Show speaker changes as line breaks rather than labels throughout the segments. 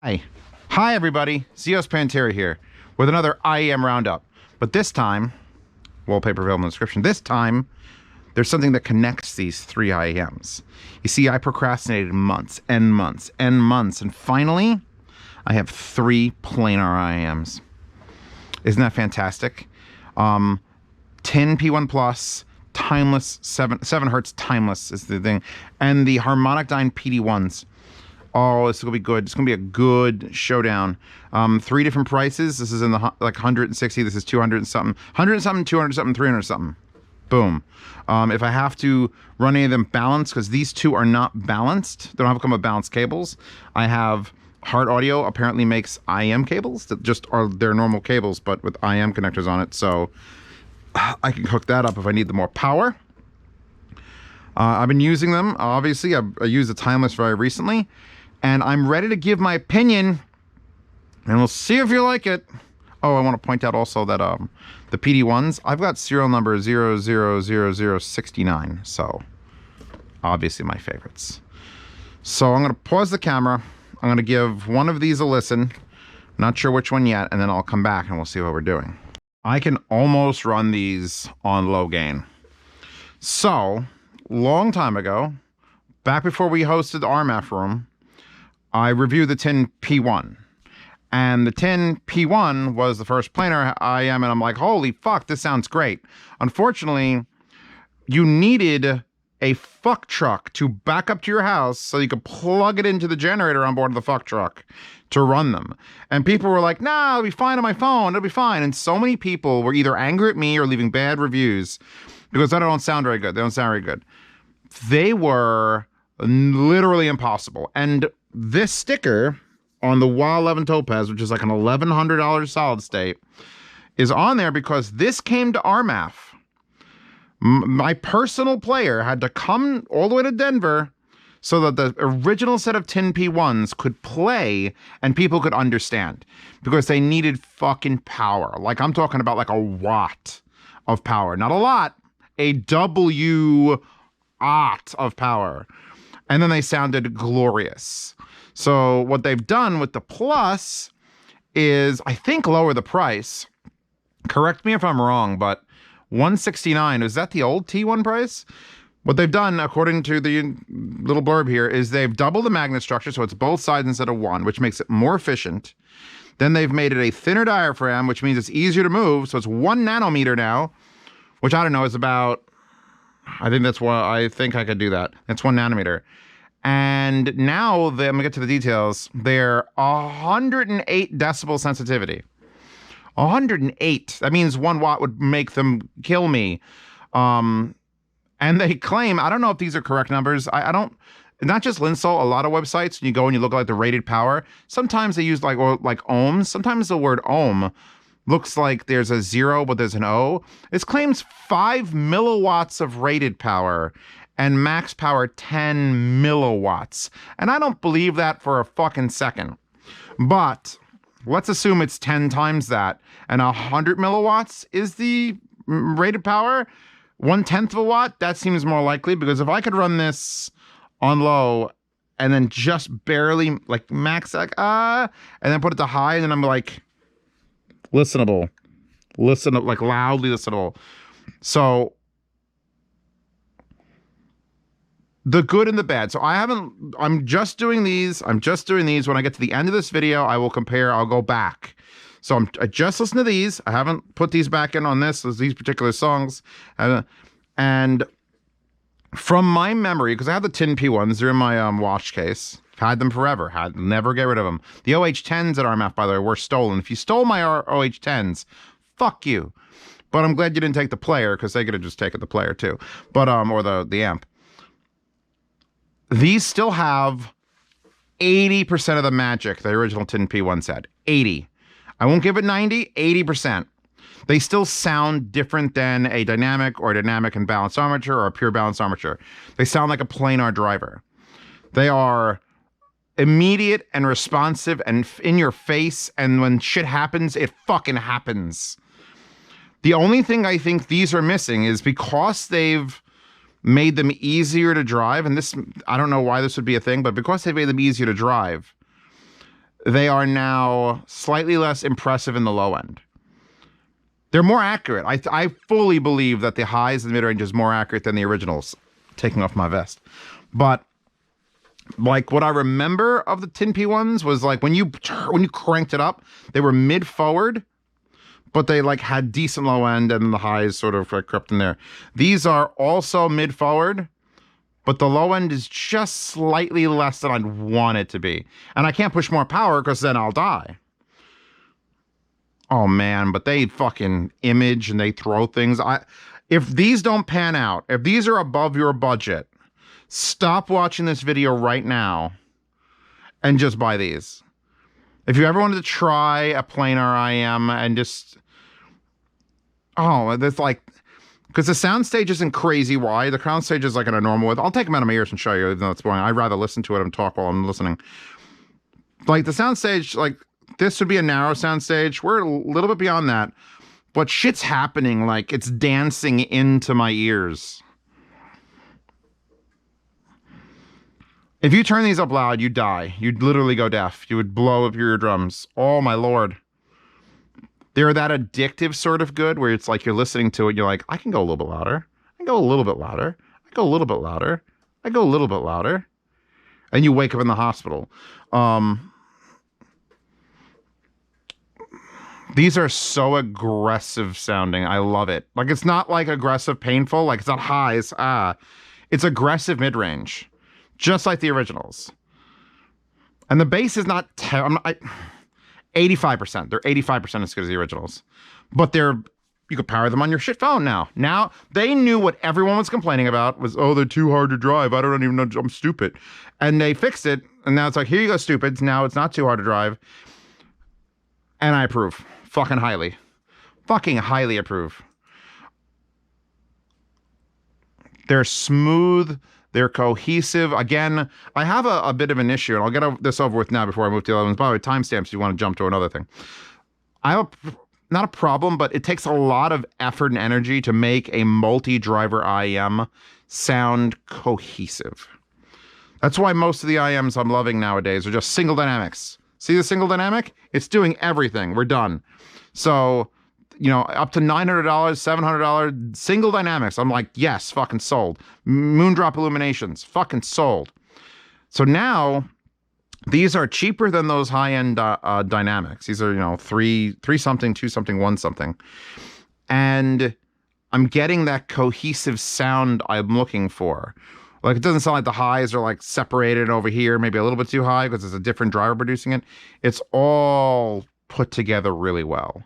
Hi everybody, Zeospantera here with another IEM roundup. But this time, wallpaper available in the description, this time there's something that connects these three IEMs. You see, I procrastinated months and months and months, and finally I have three planar IEMs. Isn't that fantastic? Tin P1 Plus, timeless, 7 hertz timeless is the thing, and the HarmonicDyne P.D.1s. Oh, this is gonna be good. It's gonna be a good showdown. Three different prices. This is in the like 160. This is 200 and something, 100 and something, 200 something, 300 something. Boom. If I have to run any of them balanced, because these two are not balanced, they don't have to come with balanced cables. I have Hard Audio apparently makes IEM cables that just are their normal cables, but with IEM connectors on it. So I can hook that up if I need the more power. I've been using them. Obviously, I used the timeless very recently. And I'm ready to give my opinion, and we'll see if you like it. Oh, I want to point out also that the PD1s, I've got serial number 000069, so obviously my favorites. So I'm going to pause the camera. I'm going to give one of these a listen. Not sure which one yet, and then I'll come back and we'll see what we're doing. I can almost run these on low gain. So, long time ago, back before we hosted the RMAF room, I reviewed the Tin P1, and the Tin P1 was the first planar IEM, and I'm like, holy fuck, this sounds great. Unfortunately, you needed a fuck truck to back up to your house so you could plug it into the generator on board of the fuck truck to run them. And people were like, nah, it'll be fine on my phone, it'll be fine. And so many people were either angry at me or leaving bad reviews because they don't sound very good. They don't sound very good. They were literally impossible. And this sticker on the WA11 Topaz, which is like an $1,100 solid state, is on there because this came to RMAF. My personal player had to come all the way to Denver so that the original set of Tin P1s could play and people could understand, because they needed fucking power. Like, I'm talking about like a watt of power. Not a lot, a W-ot of power. And then they sounded glorious. So what they've done with the Plus is, I think, lower the price. Correct me if I'm wrong, but $169, is that the old T1 price? What they've done, according to the little blurb here, is they've doubled the magnet structure, so it's both sides instead of one, which makes it more efficient. Then they've made it a thinner diaphragm, which means it's easier to move, so it's 1 nanometer now, which I don't know, is about, I think that's what, I think I could do that. That's 1 nanometer. And now, I'm gonna get to the details, they're 108 decibel sensitivity. 108, that means 1 watt would make them kill me. And they claim, I don't know if these are correct numbers, I don't, not just Linsol, a lot of websites, when you go and you look at like the rated power, sometimes they use like ohms, sometimes the word ohm looks like there's a 0, but there's an O. It claims 5 milliwatts of rated power and max power 10 milliwatts. And I don't believe that for a fucking second. But let's assume it's 10 times that, and 100 milliwatts is the rated power. 1/10 of a watt, that seems more likely, because if I could run this on low and then just barely like max, like, and then put it to high, and then I'm like, listenable, like loudly listenable. So the good and the bad. So I'm just doing these. When I get to the end of this video, I will compare, I'll go back. So I just listened to these. I haven't put these back in on these particular songs. And from my memory, because I have the Tin P1s, they're in my watch case. I've had them forever, never get rid of them. The OH10s at RMAF, by the way, were stolen. If you stole my OH10s, fuck you. But I'm glad you didn't take the player, because they could have just taken the player too. But, or the amp. These still have 80% of the magic the original Tin P1 said. 80. I won't give it 90, 80%. They still sound different than a dynamic or a dynamic and balanced armature or a pure balanced armature. They sound like a planar driver. They are immediate and responsive and in your face, and when shit happens, it fucking happens. The only thing I think these are missing is, because they've made them easier to drive, and this, I don't know why this would be a thing, but because they've made them easier to drive, they are now slightly less impressive in the low end. They're more accurate. I fully believe that the highs and the mid-range is more accurate than the originals. Taking off my vest. But like what I remember of the Tin P1s was like when you cranked it up, they were mid-forward, but they like had decent low end and the highs sort of like crept in there. These are also mid-forward, but the low end is just slightly less than I'd want it to be. And I can't push more power because then I'll die. Oh man, but they fucking image and they throw things. If these don't pan out, if these are above your budget, stop watching this video right now and just buy these. If you ever wanted to try a planar IM and just... Oh, that's like... Because the soundstage isn't crazy wide. The soundstage is like in a normal width. I'll take them out of my ears and show you, even though it's boring. I'd rather listen to it and talk while I'm listening. Like the soundstage, like this would be a narrow soundstage. We're a little bit beyond that. But shit's happening, like it's dancing into my ears. If you turn these up loud, you'd die. You'd literally go deaf. You would blow up your eardrums. Oh my lord. They're that addictive sort of good where it's like you're listening to it, you're like, I can go a little bit louder. I can go a little bit louder. I go a little bit louder. I go a little bit louder. And you wake up in the hospital. These are so aggressive sounding. I love it. Like it's not like aggressive painful, like it's not highs. It's aggressive mid-range. Just like the originals. And the bass is not 85%. They're 85% as good as the originals. But you could power them on your shit phone now. Now, they knew what everyone was complaining about was, oh, they're too hard to drive. I don't even know, I'm stupid. And they fixed it. And now it's like, here you go, stupids. Now it's not too hard to drive. And I approve. Fucking highly. Fucking highly approve. They're smooth. They're cohesive. Again, I have a bit of an issue, and I'll get this over with now before I move to the other ones. By the way, timestamps if you want to jump to another thing. I have not a problem, but it takes a lot of effort and energy to make a multi-driver IM sound cohesive. That's why most of the IMs I'm loving nowadays are just single dynamics. See the single dynamic? It's doing everything. We're done. So... you know, up to $900, $700 single dynamics. I'm like, yes, fucking sold. Moondrop illuminations, fucking sold. So now these are cheaper than those high-end dynamics. These are, you know, three something, 2 something, 1 something. And I'm getting that cohesive sound I'm looking for. Like, it doesn't sound like the highs are like separated over here, maybe a little bit too high because it's a different driver producing it. It's all put together really well.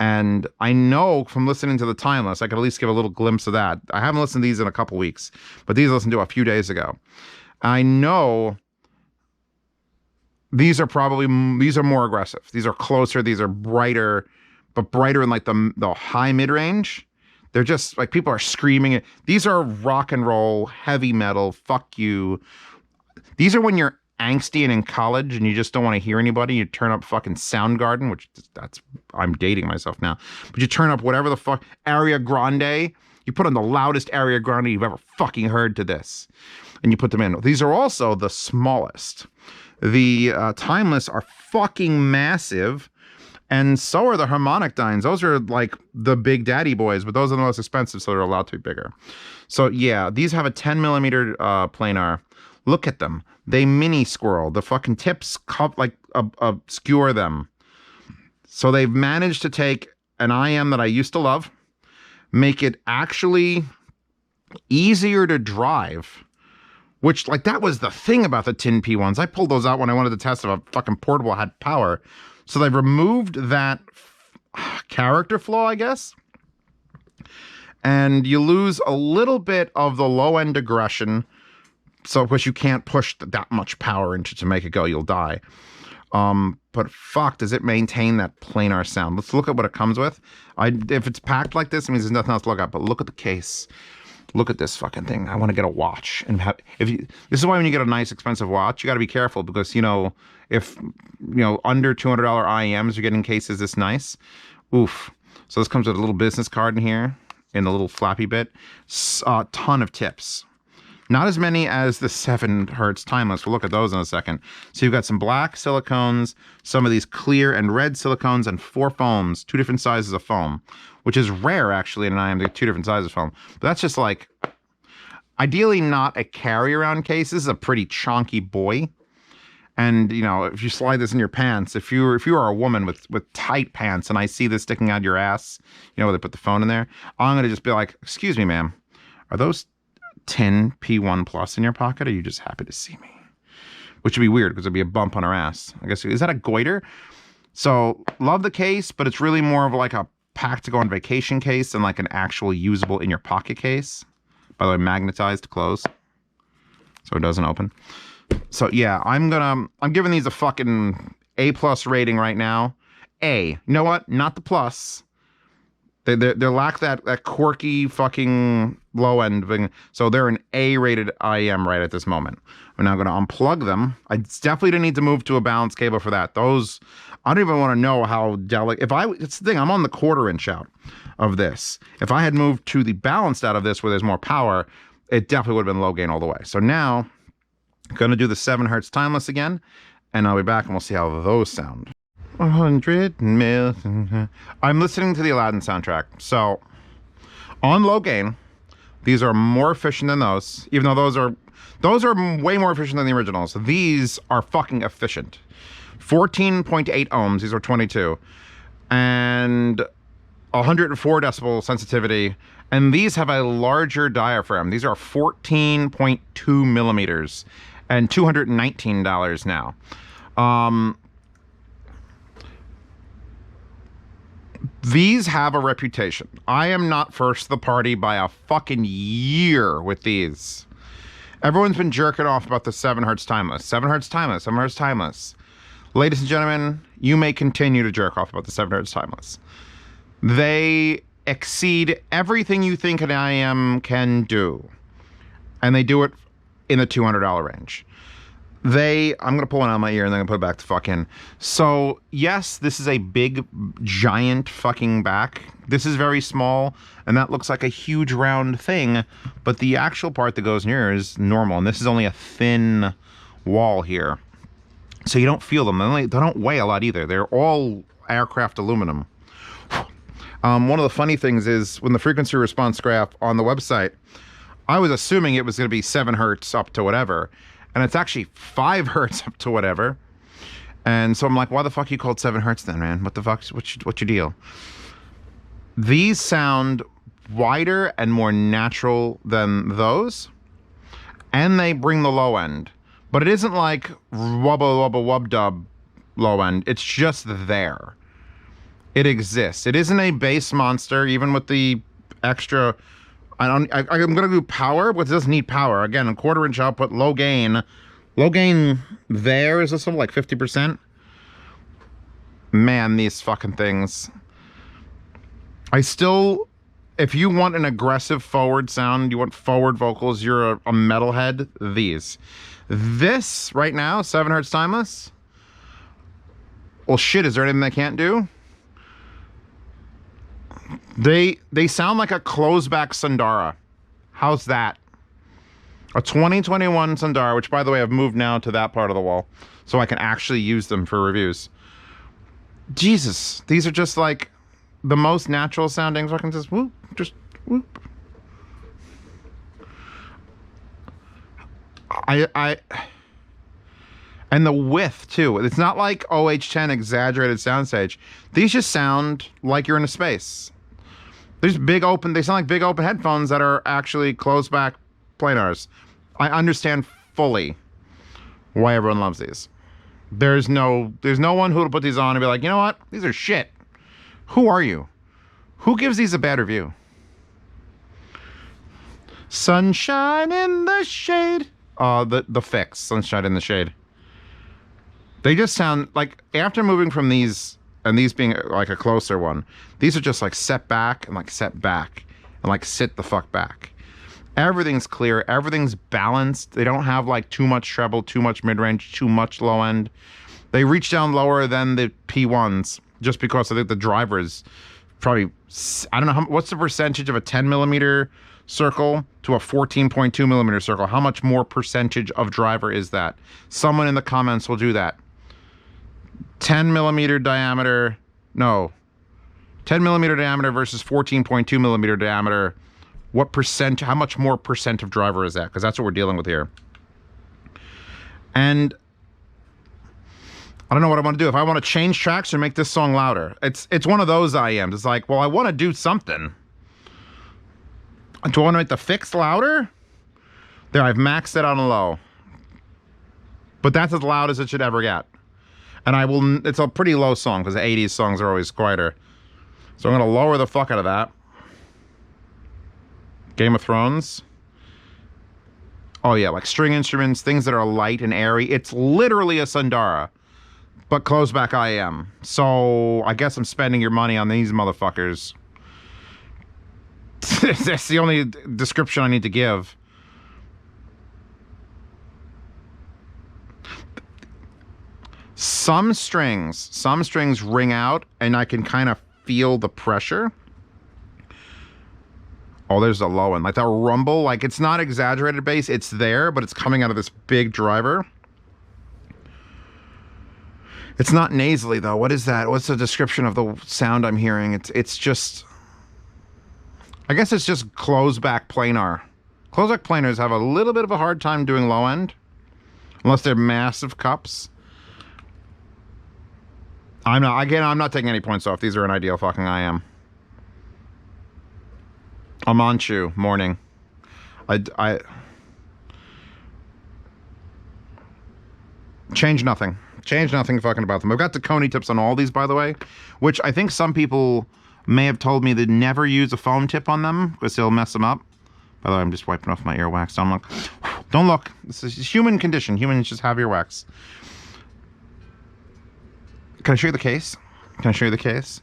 And I know from listening to the Timeless, I could at least give a little glimpse of that. I haven't listened to these in a couple weeks, but these I listened to a few days ago. I know these are more aggressive. These are closer. These are brighter, but brighter in like the high mid-range. They're just like people are screaming. These are rock and roll, heavy metal, fuck you. These are when you're angsty and in college and you just don't want to hear anybody. You turn up fucking Soundgarden, which I'm dating myself now, but you turn up whatever the fuck, Ariana Grande, you put on the loudest Ariana Grande you've ever fucking heard to this, and you put them in. These are also the smallest. The Timeless are fucking massive, and so are the HarmonicDynes. Those are like the big daddy boys, but those are the most expensive, so they're allowed to be bigger. So yeah, these have a 10 millimeter planar. Look at them. They mini squirrel. The fucking tips like obscure them. So they've managed to take an IM that I used to love, make it actually easier to drive, which like that was the thing about the Tin P1s. I pulled those out when I wanted to test if a fucking portable had power. So they've removed that character flaw, I guess. And you lose a little bit of the low end aggression. So, because you can't push that much power into to make it go, you'll die. But fuck, does it maintain that planar sound? Let's look at what it comes with. If it's packed like this, it means there's nothing else to look at. But look at the case. Look at this fucking thing. I want to get a watch. And this is why when you get a nice expensive watch, you got to be careful because, you know, if, you know, under $200 IEMs you're getting cases this nice. Oof. So this comes with a little business card in here in the little flappy bit. A ton of tips. Not as many as the 7 hertz timeless. We'll look at those in a second. So you've got some black silicones, some of these clear and red silicones, and 4 foams, 2 different sizes of foam, which is rare actually in an IM to get 2 different sizes of foam. But that's just like, ideally not a carry-around case. This is a pretty chonky boy. And, you know, if you slide this in your pants, if you are a woman with tight pants and I see this sticking out your ass, you know, where they put the phone in there, I'm going to just be like, excuse me, ma'am, are those 10 P1 Plus in your pocket? Or are you just happy to see me? Which would be weird because it'd be a bump on her ass. I guess, is that a goiter? So, love the case, but it's really more of like a pack to go on vacation case than like an actual usable in your pocket case. By the way, magnetized close. So it doesn't open. So yeah, I'm giving these a fucking A+ rating right now. A. You know what? Not the plus. They lack that quirky fucking low end thing. So they're an A-rated IEM right at this moment. We're now going to unplug them. I definitely didn't need to move to a balanced cable for that. Those, I don't even want to know how delicate. It's the thing, I'm on the 1/4 inch out of this. If I had moved to the balanced out of this where there's more power, it definitely would have been low gain all the way. So now, I'm going to do the 7 hertz timeless again, and I'll be back and we'll see how those sound. 100 million. I'm listening to the Aladdin soundtrack. So, on low gain, these are more efficient than those, even though those are way more efficient than the originals. These are fucking efficient. 14.8 ohms, these are 22, and 104 decibel sensitivity, and these have a larger diaphragm. These are 14.2 millimeters and $219 now. These have a reputation. I am not first to the party by a fucking year with these. Everyone's been jerking off about the 7 hertz timeless. 7 hertz timeless, 7 hertz timeless. Ladies and gentlemen, you may continue to jerk off about the 7 hertz timeless. They exceed everything you think an IM can do. And they do it in the $200 range. I'm going to pull one out of my ear and then I'm going to put it back the fuck in. So, yes, this is a big, giant fucking back. This is very small, and that looks like a huge round thing, but the actual part that goes in here is normal, and this is only a thin wall here. So you don't feel them. They don't weigh a lot either. They're all aircraft aluminum. One of the funny things is when the frequency response graph on the website, I was assuming it was going to be 7 hertz up to whatever, and it's actually 5 hertz up to whatever. And so I'm like, why the fuck you called 7 hertz then, man? What the fuck? What's your deal? These sound wider and more natural than those, and they bring the low end. But it isn't like wubba wubba wub dub low end. It's just there. It exists. It isn't a bass monster, even with the extra. I'm gonna do power, but it doesn't need power. Again, a 1/4 inch output, low gain. Low gain there is this something like 50%. Man, these fucking things. If you want an aggressive forward sound, you want forward vocals, you're a metalhead, these. This, right now, 7 hertz timeless. Well, shit, is there anything they can't do? They sound like a closed back Sundara. How's that? A 2021 Sundara, which by the way, I've moved now to that part of the wall, so I can actually use them for reviews. Jesus, these are just like the most natural sounding, so I can just whoop, just whoop. And the width too. It's not like OH10 exaggerated soundstage. These just sound like you're in a space. They sound like big open headphones that are actually closed back planars. I understand fully why everyone loves these. There's no one who will put these on and be like, you know what? These are shit. Who are you? Who gives these a bad review? Sunshine in the shade. The fix, Sunshine in the Shade. They just sound like, after moving from these, and these being like a closer one, these are just like set back and like set back and like sit the fuck back. Everything's clear, everything's balanced. They don't have like too much treble, too much mid-range, too much low end. They reach down lower than the P1s just because I think the driver is probably, I don't know, what's the percentage of a 10 millimeter circle to a 14.2 millimeter circle? How much more percentage of driver is that? Someone in the comments will do that. 10 millimeter diameter, no. 10 millimeter diameter versus 14.2 millimeter diameter. What percent, how much more percent of driver is that? Because that's what we're dealing with here. And I don't know what I want to do. If I want to change tracks or make this song louder. It's one of those IMs. It's like, well, I want to do something. Do I want to make the fix louder? There, I've maxed it on low. But that's as loud as it should ever get. And I will, it's a pretty low song because the 80s songs are always quieter. So I'm going to lower the fuck out of that. Game of Thrones. Oh yeah, like string instruments, things that are light and airy. It's literally a Sundara, but closed back IM. So I guess I'm spending your money on these motherfuckers. That's the only description I need to give. Some strings ring out and I can kind of feel the pressure. Oh, there's a low one. Like that rumble, like it's not exaggerated bass, it's there, but it's coming out of this big driver. It's not nasally though. What is that? What's the description of the sound I'm hearing? It's just, I guess it's just closed back planar. Closed back planars have a little bit of a hard time doing low end, unless they're massive cups. I'm not taking any points off. These are an ideal fucking IM. Amanchu, morning. I change nothing. Change nothing fucking about them. I've got the Coney tips on all these, by the way, which I think some people may have told me to never use a foam tip on them because they'll mess them up. By the way, I'm just wiping off my earwax. Don't look. Don't look. This is human condition. Humans just have earwax. Can I show you the case? Can I show you the case?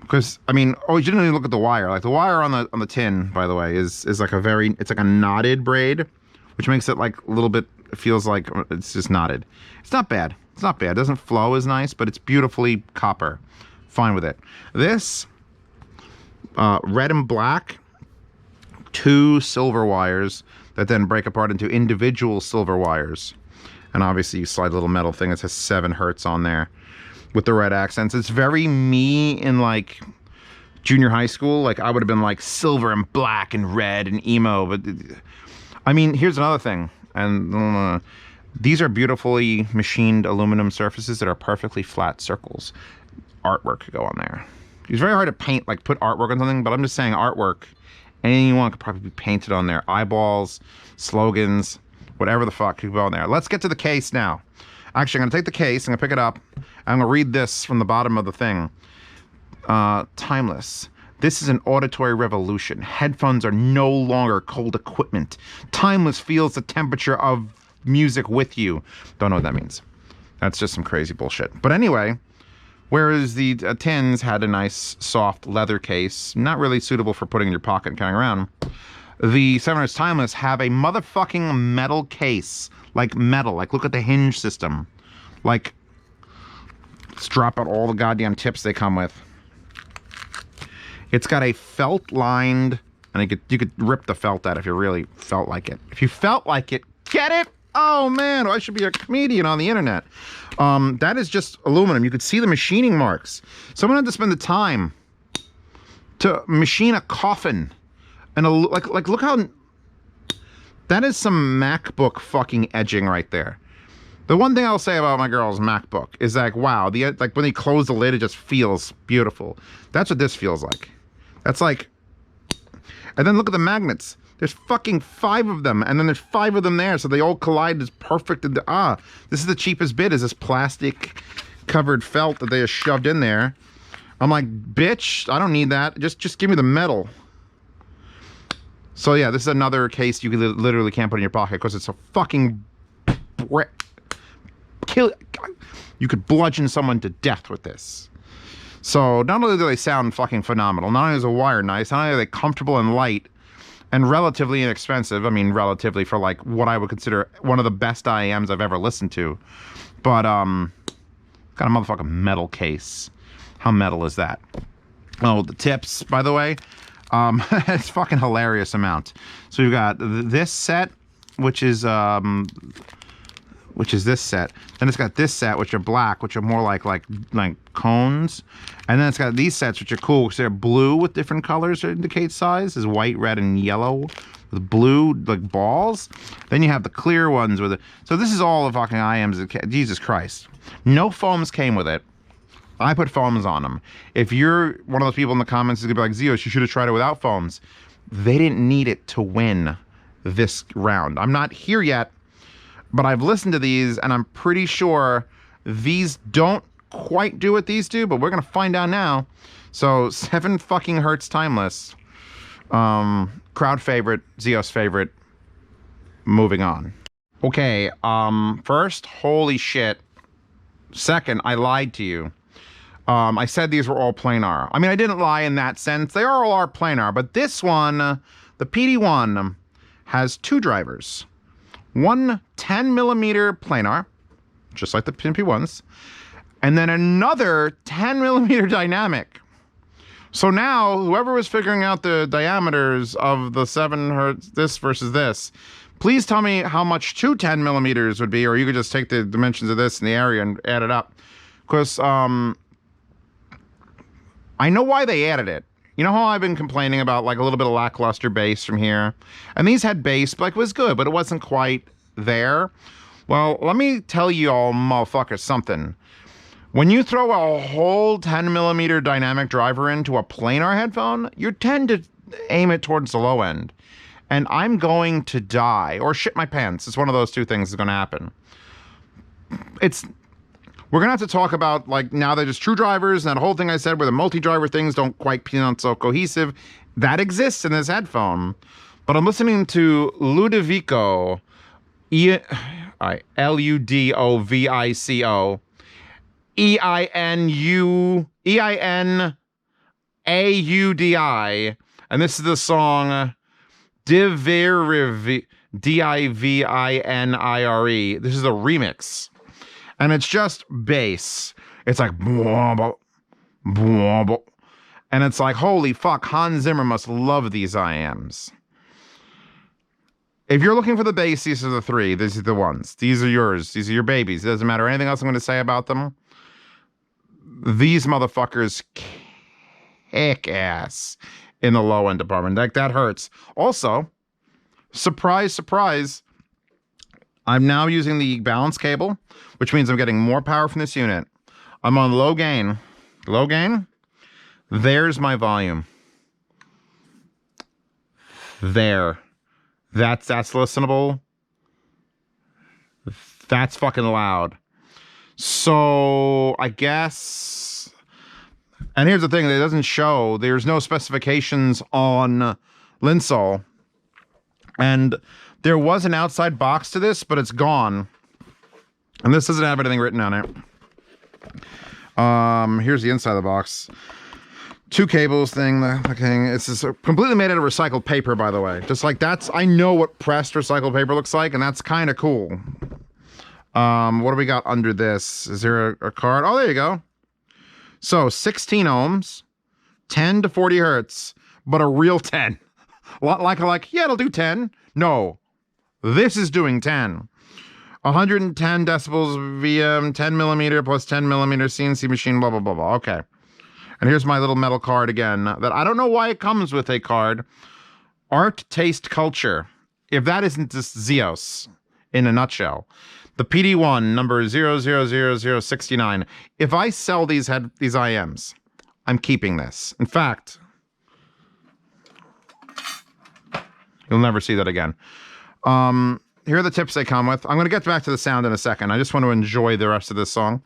Because I mean, oh, you didn't even look at the wire. Like the wire on the tin, by the way, is like a very, it's like a knotted braid, which makes it like a little bit. It feels like it's just knotted. It's not bad. It's not bad. It doesn't flow as nice, but it's beautifully copper. Fine with it. This red and black, 2 silver wires that then break apart into individual silver wires, and obviously you slide a little metal thing that says 7 hertz on there. With the red accents. It's very me in like junior high school. Like I would have been like silver and black and red and emo. But I mean, here's another thing. And these are beautifully machined aluminum surfaces that are perfectly flat circles. Artwork could go on there. It's very hard to paint, like put artwork on something, but I'm just saying artwork, anything you want could probably be painted on there. Eyeballs, slogans, whatever the fuck could go on there. Let's get to the case now. Actually, I'm going to take the case, I'm going to pick it up, and I'm going to read this from the bottom of the thing. Timeless. This is an auditory revolution. Headphones are no longer cold equipment. Timeless feels the temperature of music with you. Don't know what that means. That's just some crazy bullshit. But anyway, whereas the tins had a nice, soft leather case, not really suitable for putting in your pocket and carrying around, the 700s Timeless have a motherfucking metal case. Like metal. Like, look at the hinge system. Like, let's drop out all the goddamn tips they come with. It's got a felt lined, and you could rip the felt out if you really felt like it. If you felt like it, get it? Oh man, I should be a comedian on the internet. That is just aluminum. You could see the machining marks. Someone had to spend the time to machine a coffin. And like look how... That is some MacBook fucking edging right there. The one thing I'll say about my girl's MacBook is like, wow, like when they close the lid, it just feels beautiful. That's what this feels like. That's like, and then look at the magnets. There's fucking 5 of them, and then there's 5 of them there, so they all collide as perfect. This is the cheapest bit, is this plastic covered felt that they just shoved in there. I'm like, bitch, I don't need that. Just give me the metal. So yeah, this is another case you literally can't put in your pocket because it's a fucking kill. You could bludgeon someone to death with this. So not only do they sound fucking phenomenal, not only is the wire nice, not only are they comfortable and light and relatively inexpensive. I mean, relatively for like what I would consider one of the best IAMs I've ever listened to. But got a motherfucking metal case. How metal is that? Oh, the tips, by the way. It's fucking hilarious amount. So we've got this set, which is this set. Then it's got this set, which are black, which are more like cones. And then it's got these sets, which are cool because they're blue with different colors to indicate size. Is white, red, and yellow with blue like balls. Then you have the clear ones with it. So this is all the fucking IMs. Jesus Christ. No foams came with it. I put foams on them. If you're one of those people in the comments who's gonna be like, Zeos, you should have tried it without foams. They didn't need it to win this round. I'm not here yet, but I've listened to these and I'm pretty sure these don't quite do what these do, but we're gonna find out now. So 7 fucking hertz timeless. Crowd favorite, Zeos favorite. Moving on. Okay, first, holy shit. Second, I lied to you. I said these were all planar. I mean, I didn't lie in that sense. They all are planar, but this one, the PD.1, has 2 drivers. One 10mm planar, just like the MP1s, and then another 10mm dynamic. So now, whoever was figuring out the diameters of the 7 hertz, this versus this, please tell me how much 2 10mm would be, or you could just take the dimensions of this in the area and add it up. Because, I know why they added it. You know how I've been complaining about like a little bit of lackluster bass from here? And these had bass, but like it was good, but it wasn't quite there. Well, let me tell you all motherfuckers something. When you throw a whole 10mm dynamic driver into a planar headphone, you tend to aim it towards the low end. And I'm going to die or shit my pants. It's one of those two things that's going to happen. We're going to have to talk about, like, now they're just true drivers, and that whole thing I said where the multi-driver things don't quite sound so cohesive. That exists in this headphone. But I'm listening to Ludovico, Ludovico, Einaudi, and this is the song Divinire. This is a remix. And it's just bass. It's like, and it's like, holy fuck, Hans Zimmer must love these IMs. If you're looking for the bass, these are the 3. These are the ones. These are yours. These are your babies. It doesn't matter anything else I'm going to say about them. These motherfuckers kick ass in the low end department. Like, that hurts. Also, surprise, surprise, I'm now using the balance cable, which means I'm getting more power from this unit. I'm on low gain. Low gain. There's my volume. There. That's listenable. That's fucking loud. So I guess, and here's the thing, it doesn't show, there's no specifications on Linsol. And there was an outside box to this, but it's gone. And this doesn't have anything written on it. Here's the inside of the box. 2 cables thing. It's just completely made out of recycled paper, by the way. Just like that's, I know what pressed recycled paper looks like, and that's kind of cool. What do we got under this? Is there a card? Oh, there you go. So 16 ohms, 10 to 40 hertz, but a real 10. Like, yeah, it'll do 10. No, this is doing 10. 110 decibels VM, 10mm plus 10mm CNC machine, blah, blah, blah, blah. Okay. And here's my little metal card again. That I don't know why it comes with a card. Art, taste, culture. If that isn't just Zeos in a nutshell. The PD.1, number 000069. If I sell these IMs, I'm keeping this. In fact, you'll never see that again. Here are the tips they come with. I'm going to get back to the sound in a second. I just want to enjoy the rest of this song.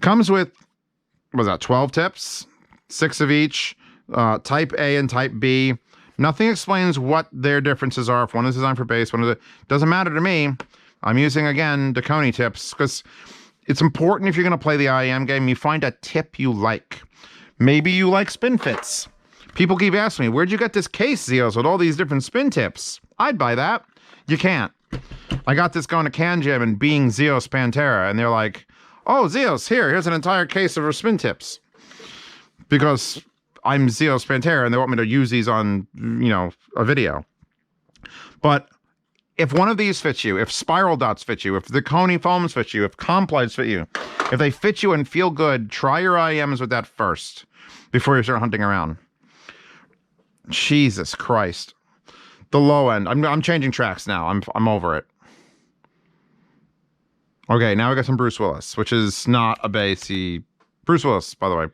Comes with, what was that, 12 tips? 6 of each. Type A and Type B. Nothing explains what their differences are. If one is designed for bass, one is doesn't matter to me. I'm using, again, Deconi tips, because it's important if you're going to play the IM game, you find a tip you like. Maybe you like spin fits. People keep asking me, where'd you get this case, Zeos, with all these different spin tips? I'd buy that. You can't. I got this going to Can Jam and being Zeospantera, and they're like, oh, Zeos, here's an entire case of spin tips. Because I'm Zeospantera and they want me to use these on, a video. But if one of these fits you, if spiral dots fit you, if the Coney foams fit you, if complies fit you, if they fit you and feel good, try your IEMs with that first before you start hunting around. Jesus Christ. The low end. I'm changing tracks now. I'm over it. Okay, now we got some Bruce Willis, which is not a bassy. Bruce Willis, by the way.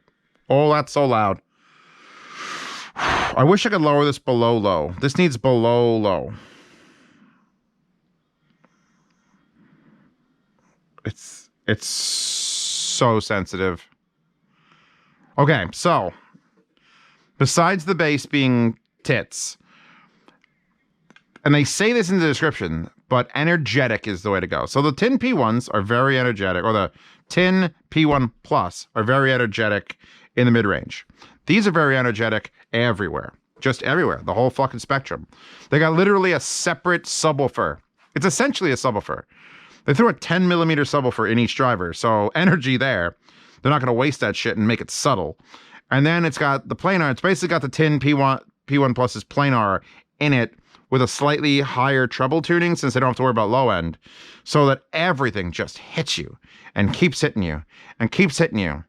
Oh, that's so loud. I wish I could lower this below low. This needs below low. It's so sensitive. Okay, so besides the bass being tits, and they say this in the description, but energetic is the way to go. So the tin P1s are very energetic, or the tin P1 Plus are very energetic in the mid-range. These are very energetic everywhere, just everywhere, the whole fucking spectrum. They got literally a separate subwoofer. It's essentially a subwoofer. They threw a 10 millimeter subwoofer in each driver, so energy there. They're not going to waste that shit and make it subtle. And then it's got the planar. It's basically got the tin P1 Plus's planar in it with a slightly higher treble tuning since they don't have to worry about low end, so that everything just hits you and keeps hitting you and keeps hitting you.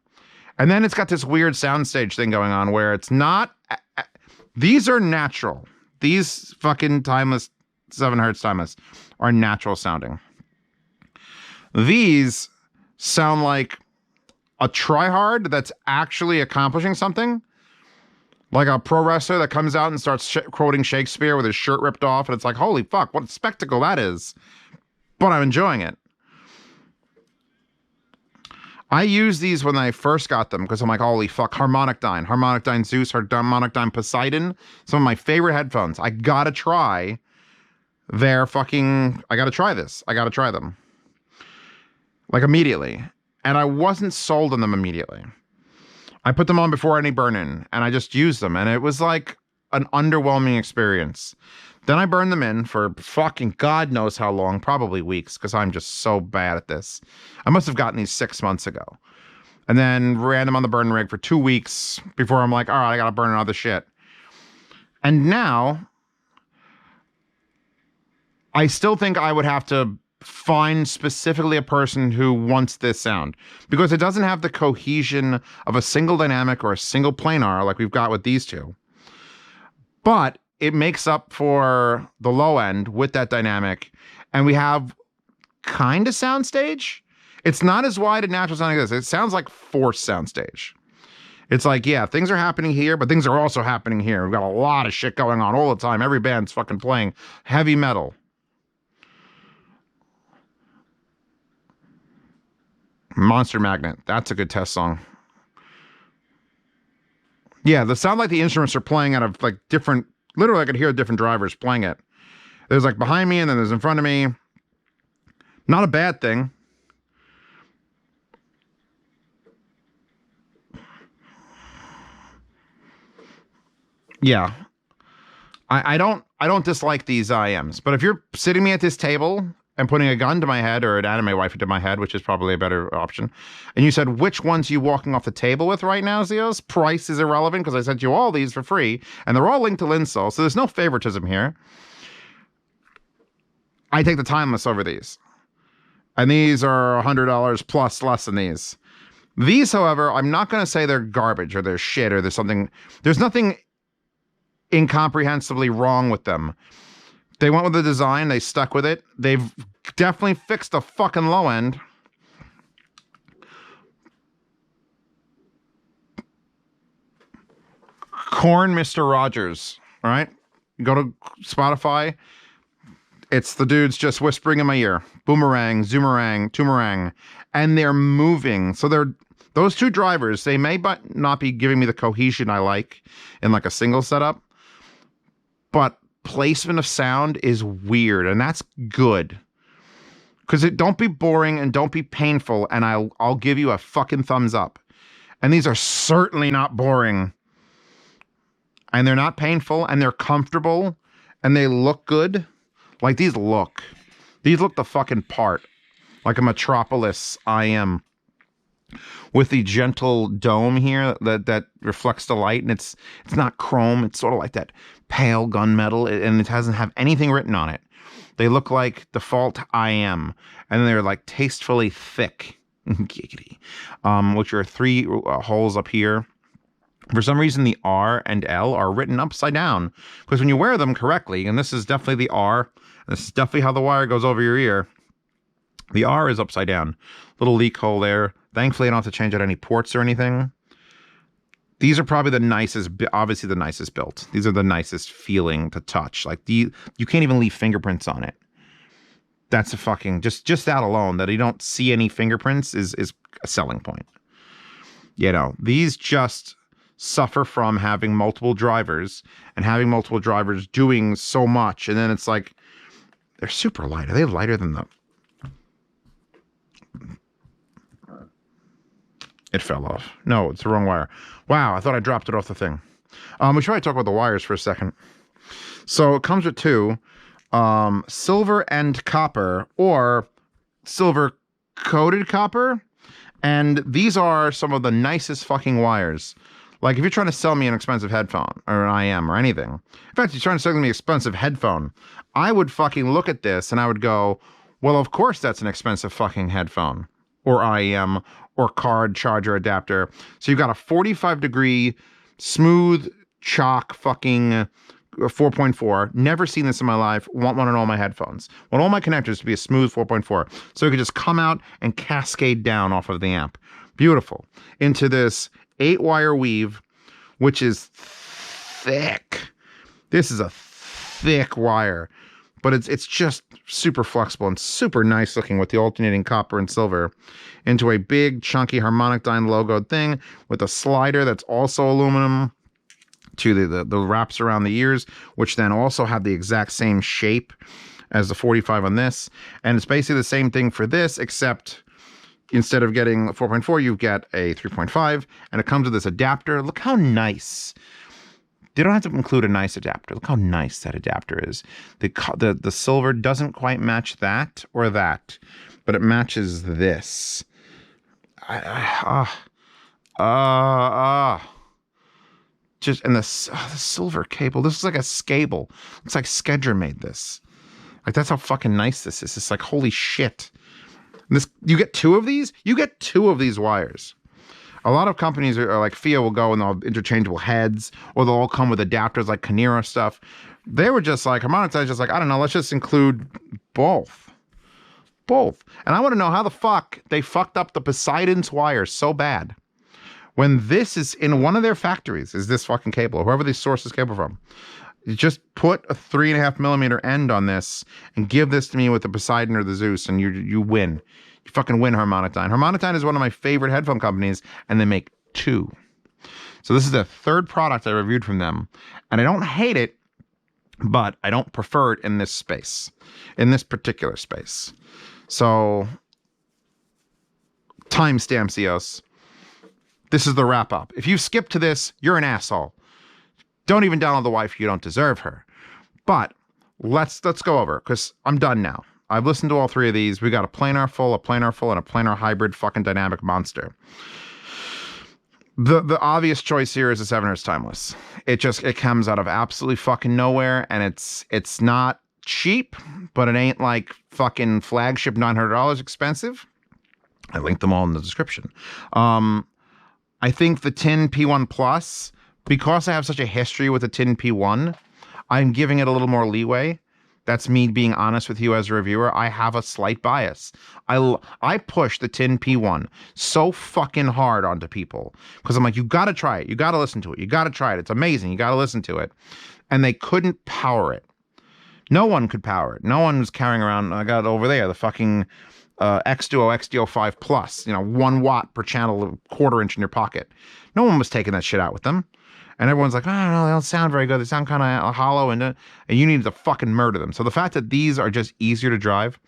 And then it's got this weird soundstage thing going on where it's not. These are natural. These fucking timeless 7 hertz timeless are natural sounding. These sound like a tryhard that's actually accomplishing something. Like a pro wrestler that comes out and starts quoting Shakespeare with his shirt ripped off, and it's like, holy fuck, what a spectacle that is. But I'm enjoying it. I used these when I first got them because I'm like, holy fuck, HarmonicDyne Zeus, HarmonicDyne Poseidon. Some of my favorite headphones. I gotta try I gotta try this. I gotta try them. Like immediately. And I wasn't sold on them immediately. I put them on before any burn-in, and I just used them, and it was like an underwhelming experience. Then I burned them in for fucking God knows how long, probably weeks, because I'm just so bad at this. I must have gotten these 6 months ago. And then ran them on the burn rig for 2 weeks before I'm like, all right, I gotta burn another shit. And now, I still think I would have to find specifically a person who wants this sound, because it doesn't have the cohesion of a single dynamic or a single planar like we've got with these two. But it makes up for the low end with that dynamic, and we have kind of soundstage. It's not as wide and natural sounding as this. It sounds like forced soundstage. It's like, yeah, things are happening here, but things are also happening here. We've got a lot of shit going on all the time. Every band's fucking playing heavy metal. Monster Magnet. That's a good test song. Yeah, the sound like the instruments are playing out of like different, literally I could hear different drivers playing it. There's like behind me and then there's in front of me. Not a bad thing. Yeah. I don't dislike these IMs, but if you're sitting me at this table and putting a gun to my head or an anime wife to my head, which is probably a better option, and you said, which ones are you walking off the table with right now, Zeos? Price is irrelevant because I sent you all these for free, and they're all linked to Linsol, so there's no favoritism here. I take the timeless over these. And these are $100 plus less than these. These, however, I'm not going to say they're garbage or they're shit or there's nothing incomprehensibly wrong with them. They went with the design. They stuck with it. They've definitely fixed the fucking low end. Korn, Mr. Rogers. All right. Go to Spotify. It's the dudes just whispering in my ear. Boomerang, Zoomerang, Toomerang. And they're moving. So those two drivers, they may not be giving me the cohesion I like in like a single setup. But placement of sound is weird, and that's good. Because don't be boring and don't be painful, and I'll give you a fucking thumbs up. And these are certainly not boring. And they're not painful, and they're comfortable, and they look good. Like these look the fucking part. Like a Metropolis IM. with the gentle dome here that reflects the light, and it's not chrome. It's sort of like that pale gunmetal, and it doesn't have anything written on it. They look like default IM, and they're like tastefully thick, giggity, which are 3 holes up here. For some reason, the R and L are written upside down, because when you wear them correctly, and this is definitely the R, this is definitely how the wire goes over your ear, the R is upside down. Little leak hole there. Thankfully, I don't have to change out any ports or anything. These are probably the nicest, obviously the nicest built. These are the nicest feeling to touch. Like, you can't even leave fingerprints on it. That's a fucking, just that alone, that you don't see any fingerprints is a selling point. You know, these just suffer from having multiple drivers and having multiple drivers doing so much. And then it's like, they're super light. Are they lighter than the... It fell off. No, it's the wrong wire. Wow, I thought I dropped it off the thing. We should probably talk about the wires for a second. So it comes with 2, silver and copper, or silver coated copper. And these are some of the nicest fucking wires. Like, if you're trying to sell me an expensive headphone or an IM or anything, in fact, you're trying to sell me an expensive headphone, I would fucking look at this and I would go, well, of course that's an expensive fucking headphone or IM or card charger adapter. So you've got a 45-degree smooth chalk fucking 4.4. Never seen this in my life. Want one on all my headphones. Want all my connectors to be a smooth 4.4. So it could just come out and cascade down off of the amp. Beautiful. Into this 8-wire weave, which is thick. This is a thick wire, but it's just super flexible and super nice looking with the alternating copper and silver into a big chunky HarmonicDyne logoed thing with a slider that's also aluminum to the wraps around the ears, which then also have the exact same shape as the 45 on this. And it's basically the same thing for this, except instead of getting 4.4, you get a 3.5, and it comes with this adapter. Look how nice. They don't have to include a nice adapter. Look how nice that adapter is. The silver doesn't quite match that or that, but it matches this. Just, and the silver cable. This is like a scable. It's like Skedger made this. Like, that's how fucking nice this is. It's like, holy shit. This, you get 2 of these? You get 2 of these wires. A lot of companies are like FIA will go and they'll have interchangeable heads, or they'll all come with adapters like Kinera stuff. They were just like, HarmonicDyne just like, I don't know, let's just include both. Both. And I want to know how the fuck they fucked up the Poseidon's wires so bad. When this is in one of their factories, is this fucking cable, or whoever they source this cable from. You just put a 3.5mm end on this and give this to me with the Poseidon or the Zeus, and you win. You fucking win, HarmonicDyne. HarmonicDyne is one of my favorite headphone companies, and they make 2. So this is the 3rd product I reviewed from them, and I don't hate it, but I don't prefer it in this space, in this particular space. So, timestamp Zeos. This is the wrap up. If you skip to this, you're an asshole. Don't even download the wife. You don't deserve her. But let's go over, because I'm done now. I've listened to all 3 of these. We got a planar full, and a planar hybrid fucking dynamic monster. The obvious choice here is the 7Hz Timeless. It comes out of absolutely fucking nowhere, and it's not cheap, but it ain't like fucking flagship $900 expensive. I linked them all in the description. I think the TYN P1 Plus, because I have such a history with the TYN P1, I'm giving it a little more leeway. That's me being honest with you as a reviewer. I have a slight bias. I push the TYN P1 so fucking hard onto people because I'm like, you got to try it. You got to listen to it. You got to try it. It's amazing. You got to listen to it. And they couldn't power it. No one could power it. No one was carrying around. I got it over there, the fucking X-Duo XDO5 Plus, 1 watt per channel, a 1/4 inch in your pocket. No one was taking that shit out with them. And everyone's like, I don't know, they don't sound very good. They sound kind of hollow, and you need to fucking murder them. So the fact that these are just easier to drive,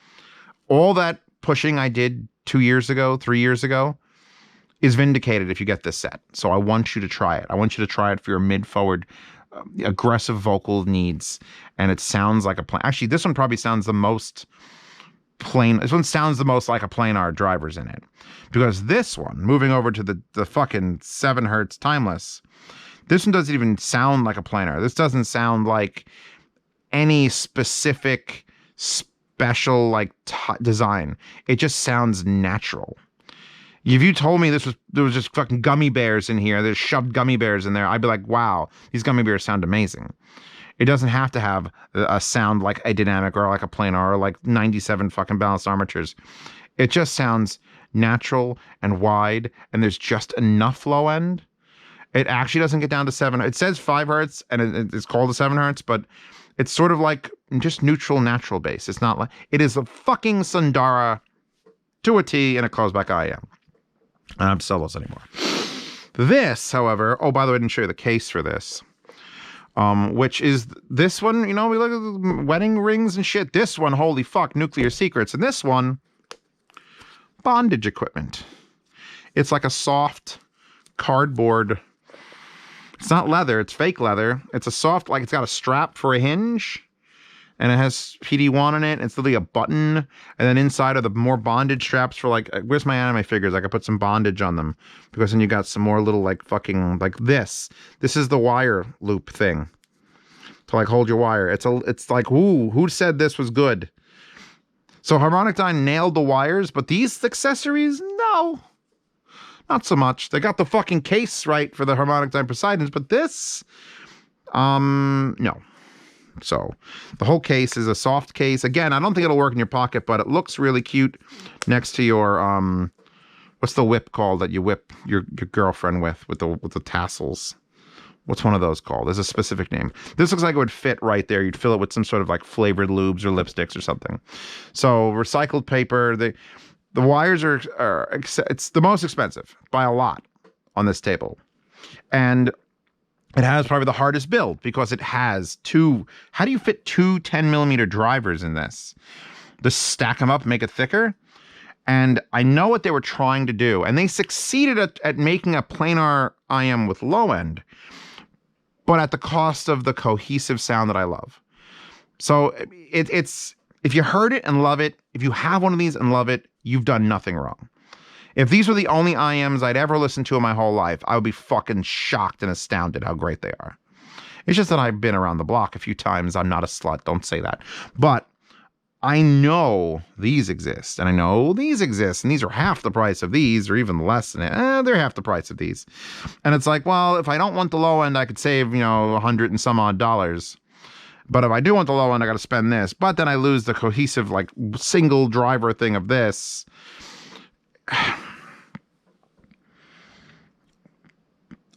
all that pushing I did 2 years ago, 3 years ago, is vindicated if you get this set. So I want you to try it. I want you to try it for your mid-forward aggressive vocal needs. And it sounds like a plan. Actually, this one probably sounds the most this one sounds the most like a planar driver's in it. Because this one, moving over to the fucking 7 hertz timeless, this one doesn't even sound like a planar. This doesn't sound like any specific special like design. It just sounds natural. If you told me there was just fucking gummy bears in here, there's shoved gummy bears in there, I'd be like, wow, these gummy bears sound amazing. It doesn't have to have a sound like a dynamic or like a planar or like 97 fucking balanced armatures. It just sounds natural and wide, and there's just enough low end. It actually doesn't get down to 7. It says 5 hertz, and it's called a 7 hertz, but it's sort of like just neutral, natural bass. It's not like it is a fucking Sundara to a T and a closeback IM. I don't have solos anymore. This, however, oh, by the way, I didn't show you the case for this. Which is this one, you know, we look at the wedding rings and shit. This one, holy fuck, nuclear secrets. And this one, bondage equipment. It's like a soft cardboard. It's not leather, it's fake leather. It's a soft, like it's got a strap for a hinge. And it has PD.1 in it. It's literally a button. And then inside are the more bondage straps for like, where's my anime figures? I could put some bondage on them. Because then you got some more little like fucking, like this. This is the wire loop thing. To like hold your wire. It's like, ooh, who said this was good? So HarmonicDyne nailed the wires, but these accessories, no. Not so much. They got the fucking case right for the HarmonicDyne Poseidons, but this, no. So the whole case is a soft case. Again, I don't think it'll work in your pocket, but it looks really cute next to your what's the whip called that you whip your girlfriend with the tassels? What's one of those called? There's a specific name. This looks like it would fit right there. You'd fill it with some sort of like flavored lubes or lipsticks or something. So recycled paper. The wires are it's the most expensive by a lot on this table, and it has probably the hardest build because it has two. How do you fit two 10mm drivers in this? Just stack them up, make it thicker. And I know what they were trying to do, and they succeeded at making a planar IM with low end, but at the cost of the cohesive sound that I love. So it's if you heard it and love it, if you have one of these and love it, you've done nothing wrong. If these were the only IMs I'd ever listened to in my whole life, I would be fucking shocked and astounded how great they are. It's just that I've been around the block a few times. I'm not a slut. Don't say that. But I know these exist, and I know these exist, and these are half the price of these, or even less than it. They're half the price of these. And it's like, well, if I don't want the low end, I could save, you know, $100 and some odd. But if I do want the low end, I got to spend this. But then I lose the cohesive, like, single driver thing of this.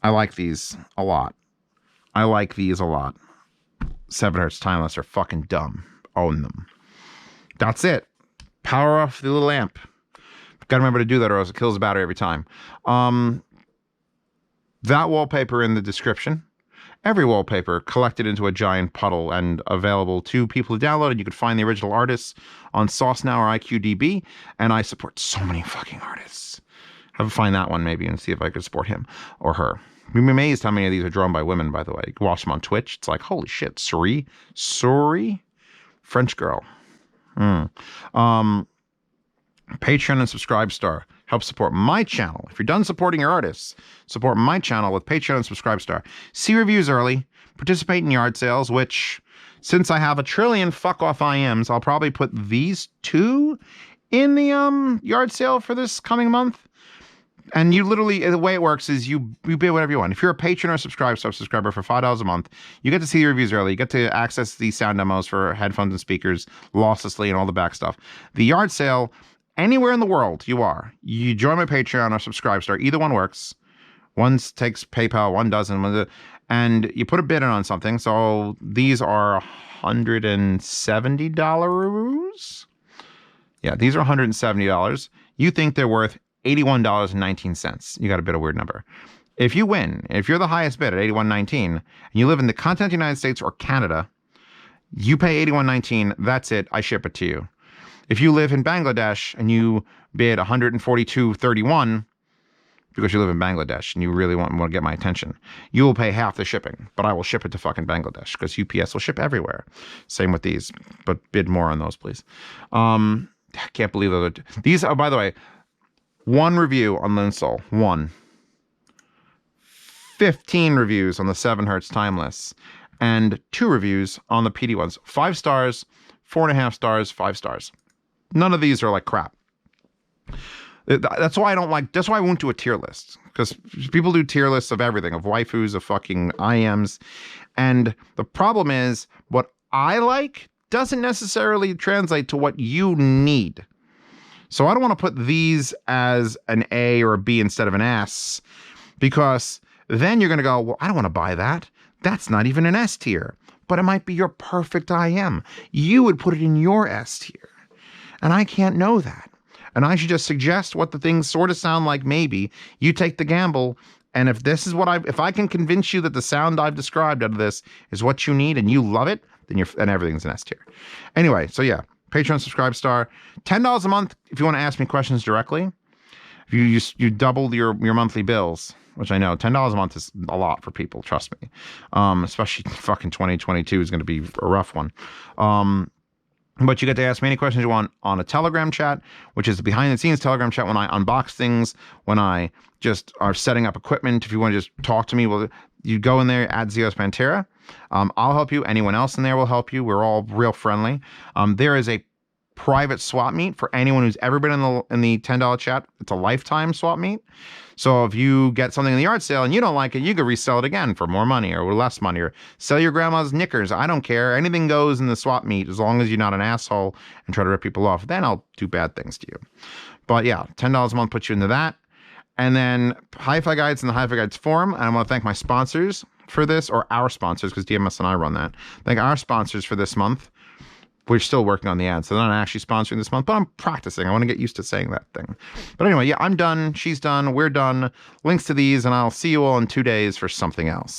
I like these a lot. I like these a lot. 7 hertz timeless are fucking dumb. Own them. That's it. Power off the little amp. Gotta remember to do that or else it kills the battery every time. That wallpaper in the description. Every wallpaper collected into a giant puddle and available to people to download. And you could find the original artists on Sauce Now or IQDB. And I support so many fucking artists. Have to find that one maybe and see if I could support him or her. You'd be amazed how many of these are drawn by women, by the way. You can watch them on Twitch. It's like, holy shit, Suri? French girl. Patreon and Subscribestar help support my channel. If you're done supporting your artists, support my channel with Patreon and Subscribestar. See reviews early, participate in yard sales, which, since I have a trillion fuck-off IMs, I'll probably put these 2 in the yard sale for this coming month. And you literally, the way it works is you pay whatever you want. If you're a patron or subscriber for $5 a month, you get to see the reviews early. You get to access the sound demos for headphones and speakers, losslessly, and all the back stuff. The yard sale, anywhere in the world you join my Patreon or Subscribestar. Either one works. One takes PayPal, one doesn't. And you put a bid in on something. So these are $170. Yeah, these are $170. You think they're worth $81.19. You got a bit of a weird number. If you win, if you're the highest bid at $81.19, and you live in the continental United States or Canada, you pay $81.19. That's it. I ship it to you. If you live in Bangladesh and you bid $142.31 because you live in Bangladesh and you really want to get my attention, you will pay half the shipping, but I will ship it to fucking Bangladesh because UPS will ship everywhere. Same with these, but bid more on those, please. I can't believe these are, by the way, 1 review on Linsol. 1. 15 reviews on the 7 Hertz Timeless. And 2 reviews on the PD1s. 5 stars, 4.5 stars, 5 stars. None of these are like crap. That's why I don't like, that's why I won't do a tier list. Because people do tier lists of everything, of waifus, of fucking IMs. And the problem is, what I like doesn't necessarily translate to what you need. So I don't want to put these as an A or a B instead of an S, because then you're going to go, well, I don't want to buy that. That's not even an S tier, but it might be your perfect IM. You would put it in your S tier, and I can't know that. And I should just suggest what the things sort of sound like. Maybe you take the gamble. And if this is what if I can convince you that the sound I've described out of this is what you need and you love it, then everything's an S tier. Anyway, so yeah, Patreon subscribe star, $10 a month if you want to ask me questions directly. If you doubled your monthly bills, which I know $10 a month is a lot for people, trust me. Especially fucking 2022 is going to be a rough one. But you get to ask me any questions you want on a Telegram chat, which is the behind the scenes Telegram chat when I unbox things, when I just are setting up equipment. If you want to just talk to me, well, you go in there, add Zeospantera. I'll help you. Anyone else in there will help you. We're all real friendly. There is a private swap meet for anyone who's ever been in the $10 chat. It's a lifetime swap meet. So if you get something in the yard sale and you don't like it, you could resell it again for more money or less money, or sell your grandma's knickers. I don't care. Anything goes in the swap meet as long as you're not an asshole and try to rip people off. Then I'll do bad things to you. But yeah, $10 a month puts you into that. And then Hi-Fi Guides and the Hi-Fi Guides forum. And I want to thank my sponsors for this, or our sponsors, because DMS and I run that. Thank our sponsors for this month. We're still working on the ads, so they're not actually sponsoring this month, but I'm practicing. I want to get used to saying that thing. But anyway, yeah, I'm done. She's done. We're done. Links to these, and I'll see you all in 2 days for something else.